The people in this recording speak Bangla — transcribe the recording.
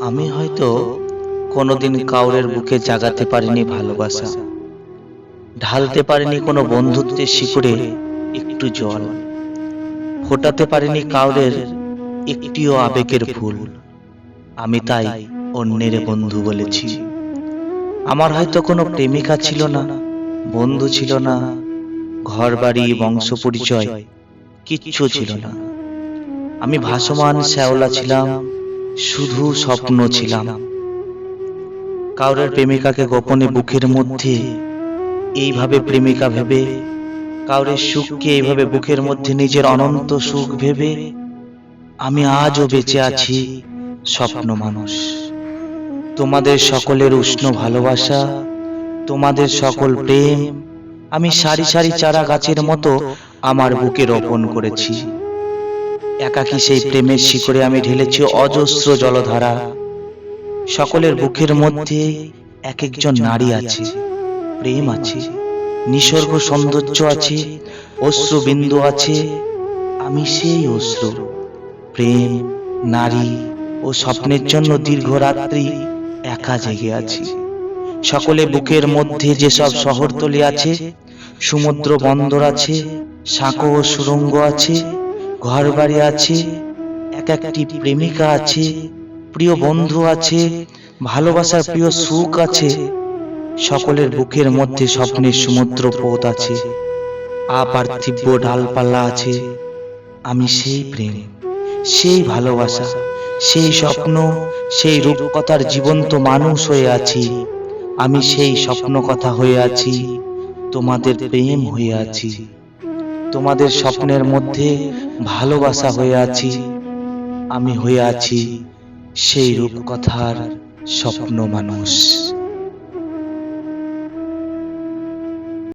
আমি হয়তো কোনোদিন কাউরের বুকে জাগাতে পারিনি ভালোবাসা, ঢালতে পারিনি কোনো বন্ধুত্বের শিকড়ে একটু জল, ফোটাতে পারিনি কাউরের একটিও আবেগের ফুল। আমি তাই অন্যের বন্ধু বলেছি। আমার হয়তো কোনো প্রেমিকা ছিল না, বন্ধু ছিল না, ঘর বাড়ি বংশ পরিচয় কিচ্ছু ছিল না। আমি ভাসমান শ্যাওলা ছিলাম, শুধু স্বপ্ন ছিলাম। কাউরের প্রেমিকাকে গোপনে বুকের মধ্যে এইভাবে প্রেমিকা ভেবে, কাউরের সুখকে এইভাবে বুকের মধ্যে নিজের অনন্ত সুখ ভেবে আমি আজও বেঁচে আছি স্বপ্ন মানুষ। তোমাদের সকলের উষ্ণ ভালোবাসা, তোমাদের সকল প্রেম আমি সারি সারি চারা গাছের মতো আমার বুকে রোপণ করেছি। একাকী সেই প্রেমের শিকড়ে আমি ঢেলেছি অজস্র জলধারা। সকলের বুকের মধ্যে এক একজন নারী আছে, প্রেম আছে, নিসর্গ সৌন্দর্য আছে, অশ্রু বিন্দু আছে। আমি সেই অশ্রু, প্রেম, নারী ও স্বপ্নের জন্য দীর্ঘ রাত্রি একা জেগে আছি। সকলে বুকের মধ্যে যেসব শহরতলি আছে, সমুদ্র বন্দর আছে, সাঁকো ও সুড়ঙ্গ আছে, ঘর বাড়ি আছে, এক একটি প্রেমিকা আছে, প্রিয় বন্ধু আছে, ভালোবাসার প্রিয় সুখ আছে। সকলের বুকের মধ্যে স্বপ্নের সমুদ্র পথ আছে, অপার্থিব ডালপালা আছে। আমি সেই প্রেম, সেই ভালোবাসা, সেই স্বপ্ন, সেই রূপকথার জীবন্ত মানুষ হয়ে আছি। আমি সেই স্বপ্ন কথা হয়ে আছি, তোমাদের প্রেম হয়ে আছি, তোমাদের স্বপ্নের মধ্যে ভালোবাসা হয়ে আছি। আমি হয়ে আছি সেই রূপকথার স্বপ্ন মানুষ।